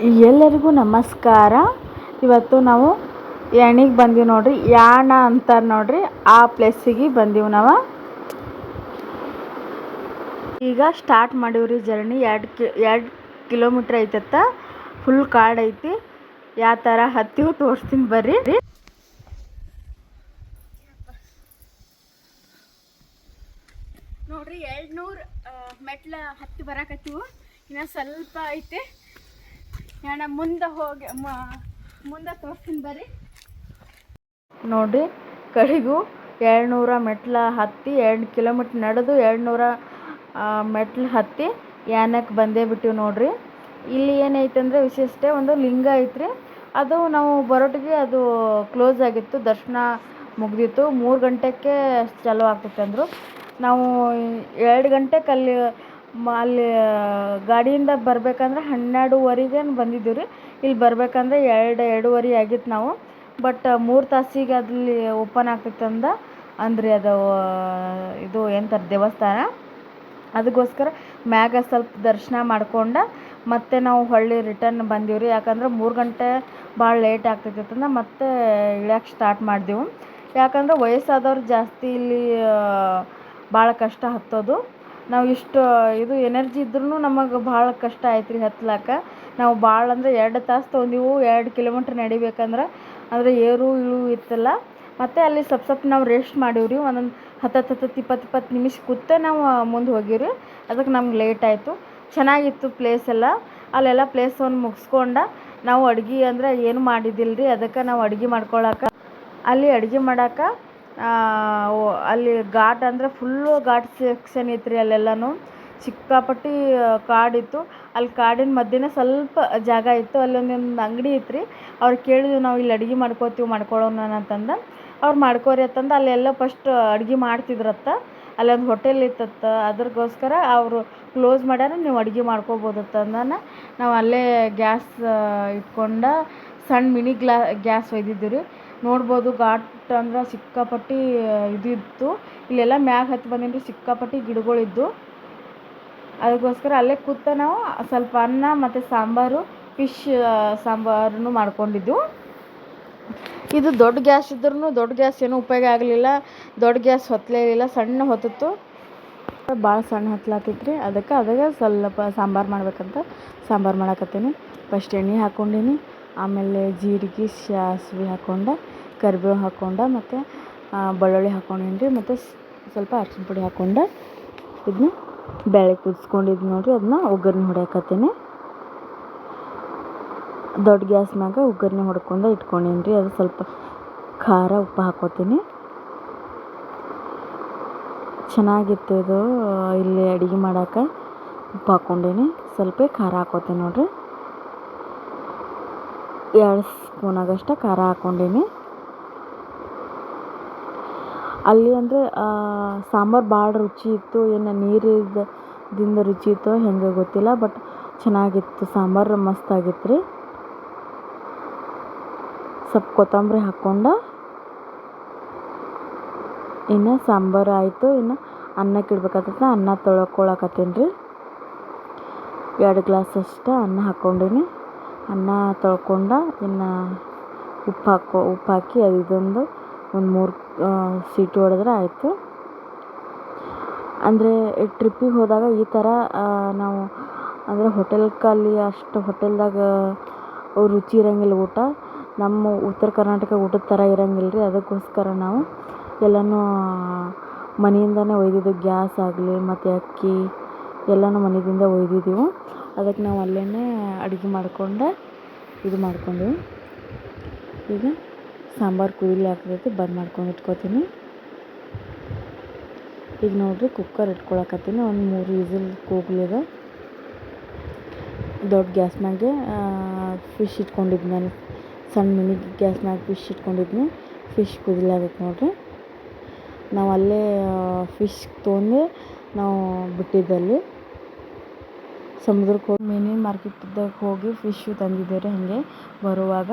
ಎಲ್ಲರಿಗೂ ನಮಸ್ಕಾರ. ಇವತ್ತು ನಾವು ಯಾಣಿಗೆ ಬಂದೀವಿ ನೋಡ್ರಿ. ಯಾಣ ಅಂತಾರೆ ನೋಡ್ರಿ, ಆ ಪ್ಲೇಸಿಗೆ ಬಂದೀವಿ ನಾವು. ಈಗ ಸ್ಟಾರ್ಟ್ ಮಾಡೀವ್ರಿ ಜರ್ನಿ. 2 ಕಿಲೋಮೀಟ್ರ್ ಐತತ್ತ. ಫುಲ್ ಕಾಡು ಐತಿ. ಯಾವ ಥರ ಹತ್ತೀವಿ ತೋರಿಸ್ತೀನಿ ಬರ್ರಿ. ನೋಡ್ರಿ 200 ಮೆಟ್ಲ ಹತ್ತಿ ಬರಾಕತ್ತೀವಿ. ಇನ್ನು ಸ್ವಲ್ಪ ಐತೆ. ನಾನು ಮುಂದೆ ತೋರಿಸ್ತೀನಿ ಬರ್ರಿ. ನೋಡ್ರಿ ಕಡೆಗೂ 200 ಮೆಟ್ಲ ಹತ್ತಿ 2 ಕಿಲೋಮೀಟ್ರ್ ನಡೆದು 200 ಮೆಟ್ಲು ಹತ್ತಿ ಯಾನಕ್ಕೆ ಬಂದೇ ಬಿಟ್ಟಿವಿ ನೋಡ್ರಿ. ಇಲ್ಲಿ ಏನೈತಂದರೆ ವಿಶೇಷತೆ, ಒಂದು ಲಿಂಗ ಐತ್ರಿ. ಅದು ನಾವು ಬರೋಟಿಗೆ ಅದು ಕ್ಲೋಸ್ ಆಗಿತ್ತು, ದರ್ಶನ ಮುಗ್ದಿತ್ತು. 3 ಗಂಟೆಗೆ ಚಾಲೂ ಆಗ್ತೈತೆ ಅಂದರು. ನಾವು 2 ಗಂಟೆಗೆ ಅಲ್ಲಿ ಗಾಡಿಯಿಂದ ಬರಬೇಕಂದ್ರೆ 12:15 ಬಂದಿದ್ದೀವಿ ರೀ. ಇಲ್ಲಿ ಬರಬೇಕಂದ್ರೆ 2:30 ಆಗಿತ್ತು ನಾವು. ಬಟ್ 3 ತಾಸಿಗೆ ಅಲ್ಲಿ ಓಪನ್ ಆಗ್ತೈತೆ ಅಂದ್ರಿ. ಅದು ಇದು ಎಂತಾರೆ ದೇವಸ್ಥಾನ. ಅದಕ್ಕೋಸ್ಕರ ಮ್ಯಾಗ ಸ್ವಲ್ಪ ದರ್ಶನ ಮಾಡ್ಕೊಂಡು ಮತ್ತೆ ನಾವು ಹೊಳ್ಳಿ ರಿಟರ್ನ್ ಬಂದೀವಿ ರೀ. ಯಾಕಂದ್ರೆ 3 ಗಂಟೆ ಭಾಳ ಲೇಟ್ ಆಗ್ತೈತೆ ಮತ್ತೆ ಇಳ್ಯಕ್ಕೆ ಸ್ಟಾರ್ಟ್ ಮಾಡಿದೆವು. ಯಾಕಂದ್ರೆ ವಯಸ್ಸಾದವ್ರು ಜಾಸ್ತಿ ಇಲ್ಲಿ ಭಾಳ ಕಷ್ಟ ಹತ್ತೋದು. ನಾವು ಇಷ್ಟು ಇದು ಎನರ್ಜಿ ಇದ್ರೂ ನಮಗೆ ಭಾಳ ಕಷ್ಟ ಆಯ್ತು ರೀ ಹತ್ಲಾಕ. ನಾವು ಭಾಳ ಅಂದರೆ 2 ತಾಸು ತೊಗೊಂಡಿವು 2 ಕಿಲೋಮೀಟ್ರ್ ನಡಿಬೇಕಂದ್ರೆ. ಅಂದರೆ ಏರು ಇಳು ಇತ್ತಲ್ಲ. ಮತ್ತು ಅಲ್ಲಿ ಸ್ವಲ್ಪ ನಾವು ರೆಸ್ಟ್ ಮಾಡೀವ್ರಿ. ಒಂದೊಂದು 10-20 ನಿಮಿಷ ಕೂತೆ ನಾವು ಮುಂದೆ ಹೋಗಿವ್ರಿ. ಅದಕ್ಕೆ ನಮ್ಗೆ ಲೇಟ್ ಆಯಿತು. ಚೆನ್ನಾಗಿತ್ತು ಪ್ಲೇಸ್ ಎಲ್ಲ. ಅಲ್ಲೆಲ್ಲ ಪ್ಲೇಸನ್ನು ಮುಗಿಸ್ಕೊಂಡು ನಾವು ಅಡುಗೆ ಅಂದರೆ ಏನು ಮಾಡಿದ್ದಿಲ್ಲ ರೀ. ಅದಕ್ಕೆ ನಾವು ಅಡುಗೆ ಮಾಡ್ಕೊಳಕ್ಕೆ ಅಲ್ಲಿ ಅಡುಗೆ ಮಾಡೋಕೆ ಅಲ್ಲಿ ಘಾಟ್ ಅಂದರೆ ಫುಲ್ಲು ಘಾಟ್ ಸೆಕ್ಷನ್ ಇತ್ತು ರೀ. ಅಲ್ಲೆಲ್ಲನೂ ಸಿಕ್ಕಾಪಟ್ಟಿ ಕಾಡಿತ್ತು. ಅಲ್ಲಿ ಕಾಡಿನ ಮಧ್ಯೆ ಸ್ವಲ್ಪ ಜಾಗ ಇತ್ತು. ಅಲ್ಲೊಂದೊಂದು ಅಂಗಡಿ ಇತ್ತು ರೀ. ಅವ್ರು ಕೇಳಿದ್ವಿ ನಾವು ಇಲ್ಲಿ ಅಡುಗೆ ಮಾಡ್ಕೊಳ್ಳೋಣ ಅಂತಂದು. ಅವ್ರು ಮಾಡ್ಕೋರಿ ಅಂತಂದು ಅಲ್ಲೆಲ್ಲ ಫಸ್ಟ್ ಅಡುಗೆ ಮಾಡ್ತಿದ್ರತ್ತ. ಅಲ್ಲೊಂದು ಹೋಟೆಲ್ ಇತ್ತತ್ತ. ಅದ್ರಗೋಸ್ಕರ ಅವರು ಕ್ಲೋಸ್ ಮಾಡ್ಯಾರ, ನೀವು ಅಡುಗೆ ಮಾಡ್ಕೋಬೋದತ್ತಂದನ. ನಾವು ಅಲ್ಲೇ ಗ್ಯಾಸ್ ಇಟ್ಕೊಂಡು ಸಣ್ಣ ಮಿನಿ ಗ್ಯಾಸ್ ಒಯ್ದಿದ್ದೀವಿ ರೀ. ನೋಡ್ಬೋದು ಘಾಟ್ ಅಂದ್ರೆ ಸಿಕ್ಕಾಪಟ್ಟಿ ಇದು ಇತ್ತು. ಇಲ್ಲೆಲ್ಲ ಮ್ಯಾಗ ಹತ್ತಿ ಬಂದಿದ್ದು ಸಿಕ್ಕಾಪಟ್ಟಿ ಗಿಡಗಳಿದ್ದು. ಅದಕ್ಕೋಸ್ಕರ ಅಲ್ಲೇ ಕೂತ ನಾವು ಸ್ವಲ್ಪ ಅನ್ನ ಮತ್ತು ಸಾಂಬಾರು, ಫಿಶ್ ಸಾಂಬಾರನ್ನು ಮಾಡ್ಕೊಂಡಿದ್ದು. ಇದು ದೊಡ್ಡ ಗ್ಯಾಸ್ ಇದ್ರೂ ದೊಡ್ಡ ಗ್ಯಾಸ್ ಏನೂ ಉಪಯೋಗ ಆಗಲಿಲ್ಲ. ದೊಡ್ಡ ಗ್ಯಾಸ್ ಹೊತ್ತಲೇ ಇಲ್ಲ, ಸಣ್ಣ ಹೊತ್ತಿತ್ತು. ಭಾಳ ಸಣ್ಣ ಹೊತ್ಲಾತಿತ್ತು ರೀ. ಅದಕ್ಕೆ ಸ್ವಲ್ಪ ಸಾಂಬಾರು ಮಾಡ್ಬೇಕಂತ ಸಾಂಬಾರು ಮಾಡಕತ್ತೀನಿ. ಫಸ್ಟ್ ಎಣ್ಣೆ ಹಾಕ್ಕೊಂಡೀನಿ. ಆಮೇಲೆ ಜೀರಿಗೆ ಸಾಸಿವೆ ಹಾಕ್ಕೊಂಡು, ಕರಿಬೇವು ಹಾಕ್ಕೊಂಡು, ಮತ್ತು ಬೆಳ್ಳುಳ್ಳಿ ಹಾಕ್ಕೊಂಡೀನಿ ರೀ. ಮತ್ತು ಸ್ವಲ್ಪ ಅರಿಶಿನ ಪುಡಿ ಹಾಕ್ಕೊಂಡು ಇದನ್ನ ಬೇಳೆ ಕುದಿಸ್ಕೊಂಡಿದ್ದು ನೋಡಿರಿ. ಅದನ್ನ ಒಗ್ಗರಣೆ ಹೊಡ್ಯಾಕತ್ತೀನಿ. ದೊಡ್ಡ ಗ್ಯಾಸ್ ಮ್ಯಾಗ ಒಗ್ಗರಣೆ ಹೊಡ್ಕೊಂಡು ಇಟ್ಕೊಂಡೀನಿ ರೀ. ಅದು ಸ್ವಲ್ಪ ಖಾರ ಉಪ್ಪು ಹಾಕ್ಕೋತೀನಿ. ಚೆನ್ನಾಗಿತ್ತು ಇದು. ಇಲ್ಲಿ ಅಡುಗೆ ಮಾಡೋಕೆ ಉಪ್ಪು ಹಾಕ್ಕೊಂಡೀನಿ. ಸ್ವಲ್ಪ ಖಾರ ಹಾಕ್ಕೋತೀನಿ ನೋಡಿರಿ. 2 ಸ್ಪೂನಾಗಷ್ಟು ಖಾರ ಹಾಕ್ಕೊಂಡೀನಿ. ಅಲ್ಲಿ ಅಂದರೆ ಸಾಂಬಾರು ಭಾಳ ರುಚಿ ಇತ್ತು. ಏನು ನೀರಿದಿಂದ ರುಚಿ ಇತ್ತು ಹೆಂಗೆ ಗೊತ್ತಿಲ್ಲ. ಬಟ್ ಚೆನ್ನಾಗಿತ್ತು ಸಾಂಬಾರು, ಮಸ್ತಾಗಿತ್ತು ರೀ. ಸ್ವಲ್ಪ ಕೊತ್ತಂಬರಿ ಹಾಕ್ಕೊಂಡು ಇನ್ನು ಸಾಂಬಾರು ಆಯಿತು. ಇನ್ನು ಅನ್ನಕ್ಕೆ ಇಡ್ಬೇಕಾಗ್ತದೆ. ಅನ್ನ ತೊಳ್ಕೊಳಕತ್ತೀನಿ ರೀ. 2 ಗ್ಲಾಸಷ್ಟು ಅನ್ನ ಹಾಕ್ಕೊಂಡೀನಿ. ಅನ್ನ ತೊಳ್ಕೊಂಡು ಇನ್ನು ಉಪ್ಪು ಹಾಕಿ ಇದೊಂದು 3 ಸೀಟಿ ಹೊಡೆದ್ರೆ ಆಯಿತು. ಅಂದರೆ ಟ್ರಿಪ್ಪಿಗೆ ಹೋದಾಗ ಈ ಥರ ನಾವು ಅಂದರೆ ಹೋಟೆಲ್ಕಲ್ಲಿ ಅಷ್ಟು ಹೋಟೆಲ್ದಾಗ ರುಚಿ ಇರೋಂಗಿಲ್ಲ ಊಟ. ನಮ್ಮ ಉತ್ತರ ಕರ್ನಾಟಕ ಊಟದ ಥರ ಇರೋಂಗಿಲ್ಲ ರೀ. ಅದಕ್ಕೋಸ್ಕರ ನಾವು ಎಲ್ಲನೂ ಮನೆಯಿಂದನೇ ಒಯ್ದಿದ್ದು. ಗ್ಯಾಸ್ ಆಗಲಿ ಮತ್ತು ಅಕ್ಕಿ ಎಲ್ಲನೂ ಮನೆಯಿಂದ ಒಯ್ದಿದ್ದೀವಿ. ಅದಕ್ಕೆ ನಾವು ಅಲ್ಲೇ ಅಡುಗೆ ಮಾಡ್ಕೊಂಡು ಇದು ಮಾಡ್ಕೊಂಡ್ವಿ. ಈಗ ಸಾಂಬಾರು ಕುದಿಲಿ ಹಾಕ್ತೈತಿ, ಬಂದ್ ಮಾಡ್ಕೊಂಡು ಇಟ್ಕೊತೀನಿ. ಈಗ ನೋಡಿರಿ ಕುಕ್ಕರ್ ಇಟ್ಕೊಳಕತ್ತೀನಿ. ಒಂದು 3 ವಿಸಿಲ್ ಕೂಗ್ಲಿದೆ. ದೊಡ್ಡ ಗ್ಯಾಸ್ ಮ್ಯಾಗೆ ಫಿಶ್ ಇಟ್ಕೊಂಡಿದ್ದು ನಾನು. ಸಣ್ಣ ಮಿನಿ ಗ್ಯಾಸ್ ಮ್ಯಾಗ ಫಿಶ್ ಇಟ್ಕೊಂಡಿದ್ನಿ. ಫಿಶ್ ಕುದಿಲಾಗೈತೆ ನೋಡಿರಿ. ನಾವು ಅಲ್ಲೇ ಫಿಶ್ ತೊಗೊಂಡು ನಾವು ಬಿಟ್ಟಿದ್ದಲ್ಲಿ ಸಮುದ್ರಕ್ಕೆ ಹೋಗಿ ಮಿನಿ ಮಾರ್ಕೆಟ್ದಾಗ ಹೋಗಿ ಫಿಶ್ಶು ತಂದಿದ್ದೇವೆ ರೀ ಹಾಗೆ ಬರುವಾಗ.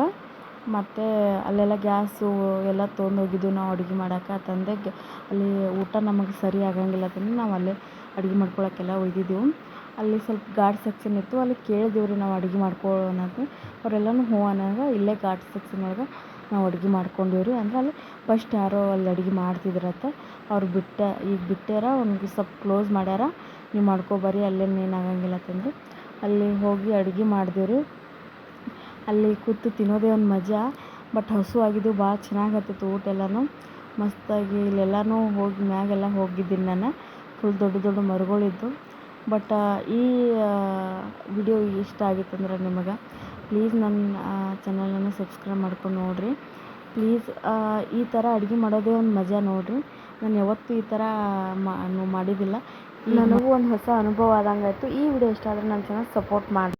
ಮತ್ತು ಅಲ್ಲೆಲ್ಲ ಗ್ಯಾಸು ಎಲ್ಲ ತೊಗೊಂಡೋಗಿದ್ದು ನಾವು ಅಡುಗೆ ಮಾಡೋಕೆ ತಂದೆ. ಅಲ್ಲಿ ಊಟ ನಮಗೆ ಸರಿ ಆಗಂಗಿಲ್ಲ ಅಂತಂದು ನಾವು ಅಲ್ಲೇ ಅಡುಗೆ ಮಾಡ್ಕೊಳಕ್ಕೆಲ್ಲ ಒಯ್ದಿದ್ದೆವು. ಅಲ್ಲಿ ಸ್ವಲ್ಪ ಘಾಟ್ ಸೆಕ್ಷನ್ ಇತ್ತು, ಅಲ್ಲಿ ಕೇಳಿದೆವು ರೀ ನಾವು ಅಡುಗೆ ಮಾಡ್ಕೊಳ್ಳೋಣ ಅಂತ. ಅವರೆಲ್ಲನೂ ಹ್ಞೂ ಅನ್ನಂಗೆ ಇಲ್ಲೇ ಘಾಟ್ ಸೆಕ್ಷನ್ ಒಳಗೆ ನಾವು ಅಡುಗೆ ಮಾಡ್ಕೊಂಡೀವಿ ರೀ. ಅಂದ್ರೆ ಅಲ್ಲಿ ಫಸ್ಟ್ ಯಾರೋ ಅಲ್ಲಿ ಅಡುಗೆ ಮಾಡ್ತಿದ್ರತ್ತ, ಅವ್ರು ಈಗ ಬಿಟ್ಟಾರ, ಅವ್ನಿಗೆ ಸ್ವಲ್ಪ ಕ್ಲೋಸ್ ಮಾಡ್ಯಾರ, ನೀವು ಮಾಡ್ಕೊಬರ್ರಿ ಅಲ್ಲೇನು ಏನಾಗಂಗಿಲ್ಲ ಅಂತಂದು ಅಲ್ಲಿ ಹೋಗಿ ಅಡುಗೆ ಮಾಡಿದೆವು ರೀ. ಅಲ್ಲಿ ಕೂತು ತಿನ್ನೋದೇ ಒಂದು ಮಜಾ. ಬಟ್ ಹಸು ಆಗಿದ್ದು ಭಾಳ ಚೆನ್ನಾಗಿ ಹತ್ತಿತ್ತು ಊಟ ಎಲ್ಲನೂ ಮಸ್ತಾಗಿ. ಇಲ್ಲೆಲ್ಲನೂ ಹೋಗಿ ಮ್ಯಾಗೆಲ್ಲ ಹೋಗಿದ್ದೀನಿ ನಾನು. ಫುಲ್ ದೊಡ್ಡ ದೊಡ್ಡ ಮರಗಳಿದ್ದು. ಬಟ್ ಈ ವಿಡಿಯೋ ಇಷ್ಟ ಆಗಿತ್ತಂದ್ರೆ ನಿಮಗೆ ಪ್ಲೀಸ್ ನನ್ನ ಚಾನಲನ್ನು ಸಬ್ಸ್ಕ್ರೈಬ್ ಮಾಡ್ಕೊಂಡು ನೋಡಿರಿ ಪ್ಲೀಸ್. ಈ ಥರ ಅಡುಗೆ ಮಾಡೋದೇ ಒಂದು ಮಜಾ ನೋಡಿರಿ. ನಾನು ಯಾವತ್ತೂ ಈ ಥರ ಮಾಡಿದ್ದಿಲ್ಲ. ನನಗೂ ಒಂದು ಹೊಸ ಅನುಭವ ಆದಂಗೆ ಆಯಿತು. ಈ ವಿಡಿಯೋ ಇಷ್ಟ ಆದರೆ ನನ್ನ ಚಾನಲ್ ಸಪೋರ್ಟ್ ಮಾಡಿ.